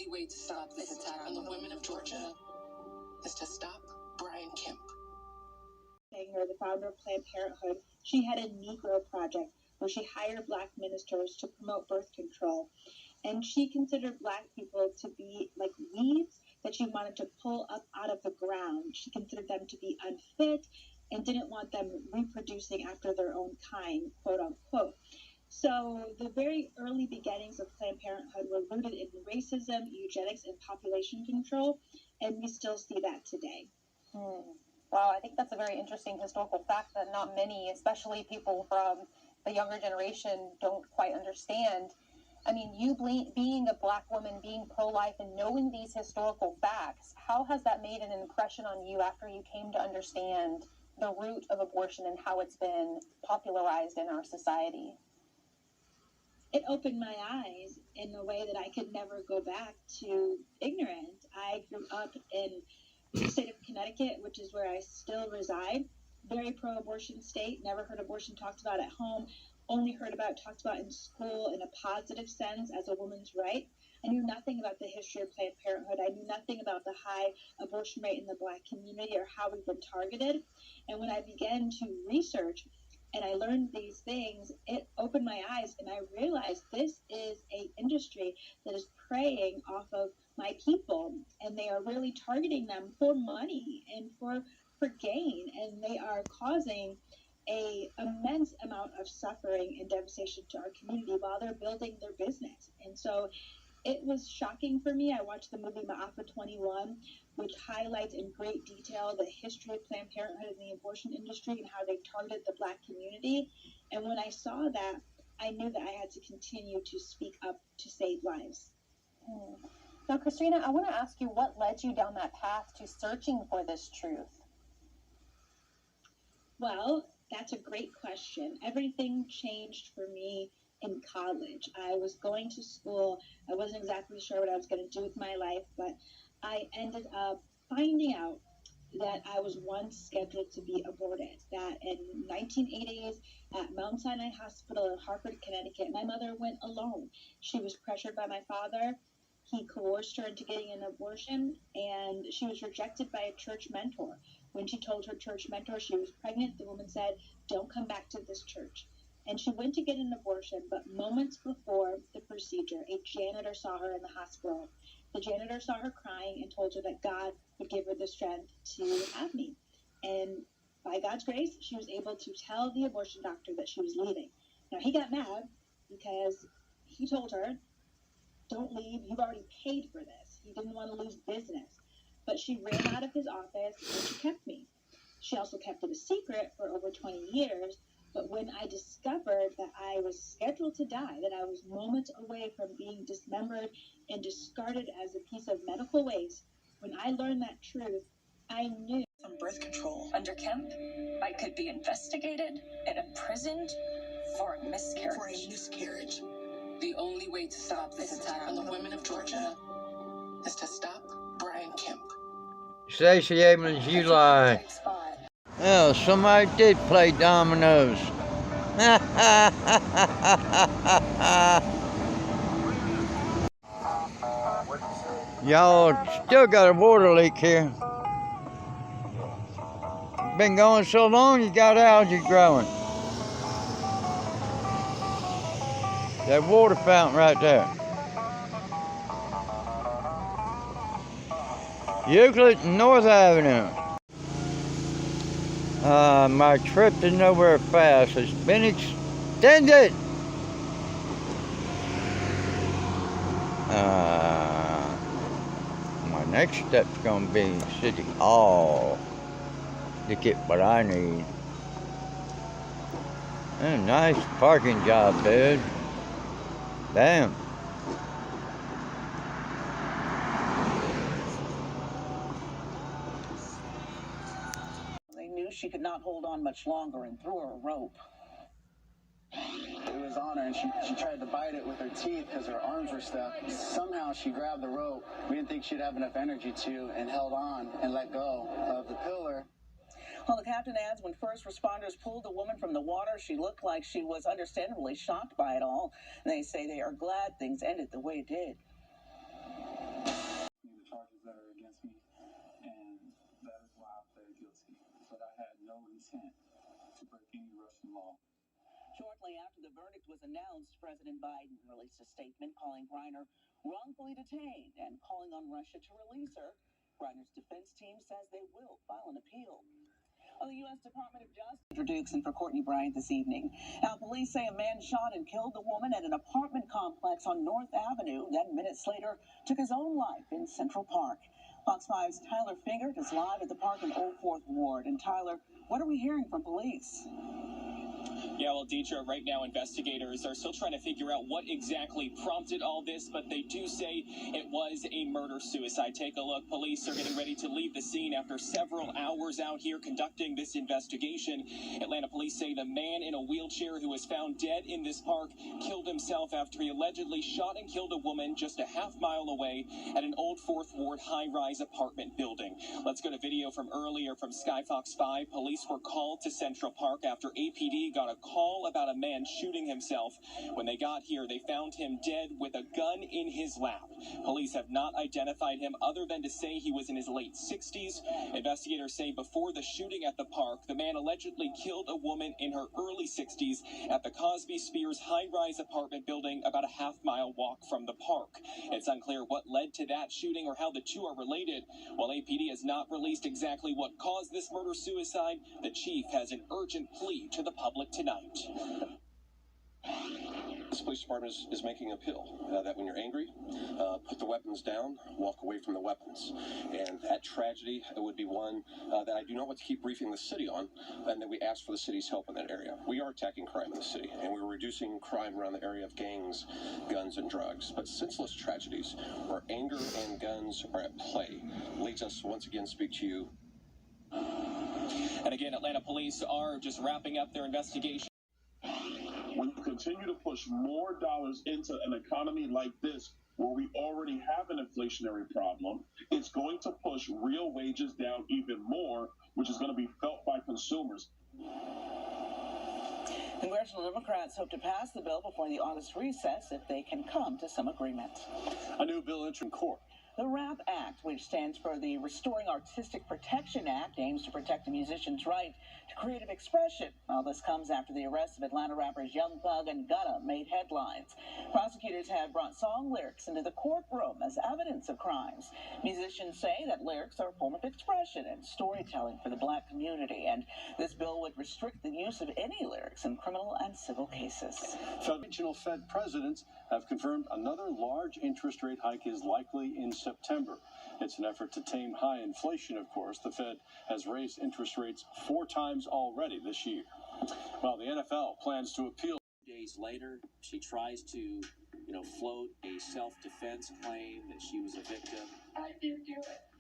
only way to stop this attack on the women of Georgia is to stop Brian Kemp. The founder of Planned Parenthood, she had a Negro project where she hired Black ministers to promote birth control. And she considered Black people to be like weeds that she wanted to pull up out of the ground. She considered them to be unfit and didn't want them reproducing after their own kind, quote unquote. So the very early beginnings of Planned Parenthood were rooted in racism, eugenics, and population control, and we still see that today. Wow, I think that's a very interesting historical fact that not many, especially people from the younger generation, don't quite understand. I mean, you being a Black woman, being pro-life, and knowing these historical facts, how has that made an impression on you after you came to understand the root of abortion and how it's been popularized in our society? It opened my eyes in a way that I could never go back to ignorant. I grew up in the state of Connecticut, which is where I still reside. Very pro-abortion state, never heard abortion talked about at home, only heard about talked about in school in a positive sense as a woman's right. I knew nothing about the history of Planned Parenthood. I knew nothing about the high abortion rate in the Black community or how we've been targeted. And when I began to research and I learned these things, it opened my eyes and I realized this is an industry that is preying off of my people, and they are really targeting them for money and for gain, and they are causing a immense amount of suffering and devastation to our community while they're building their business. And so it was shocking for me. I watched the movie Ma'afa 21, which highlights in great detail the history of Planned Parenthood and the abortion industry and how they targeted the Black community. And when I saw that, I knew that I had to continue to speak up to save lives. Now, Christina, I want to ask you what led you down that path to searching for this truth? Well, that's a great question. Everything changed for me in college. I was going to school. I wasn't exactly sure what I was going to do with my life, but I ended up finding out that I was once scheduled to be aborted. That in 1980s at Mount Sinai Hospital in Hartford, Connecticut, my mother went alone. She was pressured by my father. He coerced her into getting an abortion, and she was rejected by a church mentor. When she told her church mentor she was pregnant, the woman said, "Don't come back to this church." And she went to get an abortion, but moments before the procedure, a janitor saw her in the hospital. The janitor saw her crying and told her that God would give her the strength to have me. And by God's grace, she was able to tell the abortion doctor that she was leaving. Now, he got mad because he told her, "Don't leave, you've already paid for this." He didn't want to lose business. But she ran out of his office and she kept me. She also kept it a secret for over 20 years. But when I discovered that I was scheduled to die, that I was moments away from being dismembered and discarded as a piece of medical waste, when I learned that truth, I knew. On birth control under Kemp, I could be investigated and imprisoned for a miscarriage. The only way to stop this attack on the women of Georgia is to stop Brian Kemp. Stacey Abrams, you lie. Oh, somebody did play dominoes. Y'all still got a water leak here. Been going so long, you got algae growing. That water fountain right there. Euclid and North Avenue. My trip to Nowhere Fast has been extended. My next step's gonna be City Hall to get what I need. A nice parking job, dude. Damn. They knew she could not hold on much longer and threw her a rope. It was on her, and she tried to bite it with her teeth because her arms were stuck. Somehow she grabbed the rope. We didn't think she'd have enough energy to, and held on and let go of the pillar. Well, the captain adds when first responders pulled the woman from the water, she looked like she was understandably shocked by it all. They say they are glad things ended the way it did. that are against me, and that is why I pled guilty. But I had no intent to break any Russian law. Shortly after the verdict was announced, President Biden released a statement calling Griner wrongfully detained and calling on Russia to release her. Griner's defense team says they will file an appeal. Well, the U.S. Department of Justice introduced for Courtney Bryant this evening. Now, police say a man shot and killed the woman at an apartment complex on North Avenue, then minutes later took his own life in Central Park. Fox 5's Tyler Fingert is live at the park in Old Fourth Ward. And Tyler, what are we hearing from police? Yeah, well, Deidre, right now investigators are still trying to figure out what exactly prompted all this, but they do say it was a murder-suicide. Take a look. Police are getting ready to leave the scene after several hours out here conducting this investigation. Atlanta police say the man in a wheelchair who was found dead in this park killed himself after he allegedly shot and killed a woman just a half-mile away at an Old Fourth Ward high-rise apartment building. Let's go to video from earlier from Sky Fox 5. Police were called to Central Park after APD got a call about a man shooting himself. When they got here, they found him dead with a gun in his lap. Police have not identified him other than to say he was in his late 60s. Investigators say before the shooting at the park, the man allegedly killed a woman in her early 60s at the Cosby Spears high-rise apartment building about a half-mile walk from the park. It's unclear what led to that shooting or how the two are related. While APD has not released exactly what caused this murder-suicide, the chief has an urgent plea to the public tonight. This police department is making a pill that when you're angry, put the weapons down, walk away from the weapons. And that tragedy would be one that I do not want to keep briefing the city on, and that we ask for the city's help in that area. We are attacking crime in the city, and we're reducing crime around the area of gangs, guns, and drugs. But senseless tragedies where anger and guns are at play leads us to once again speak to you. And again, Atlanta police are just wrapping up their investigation. When you continue to push more dollars into an economy like this, where we already have an inflationary problem, it's going to push real wages down even more, which is going to be felt by consumers. Congressional Democrats hope to pass the bill before the August recess if they can come to some agreement. A new bill entering court. The RAP Act, which stands for the Restoring Artistic Protection Act, aims to protect a musician's right to creative expression. Well, this comes after the arrests of Atlanta rappers Young Thug and Gunna made headlines. Prosecutors have brought song lyrics into the courtroom as evidence of crimes. Musicians say that lyrics are a form of expression and storytelling for the black community, and this bill would restrict the use of any lyrics in criminal and civil cases. Regional Fed presidents have confirmed another large interest rate hike is likely in September. It's an effort to tame high inflation, of course. The Fed has raised interest rates 4 times already this year. Well, the NFL plans to appeal. Days later, she tries to, float a self-defense claim that she was a victim. I did do it.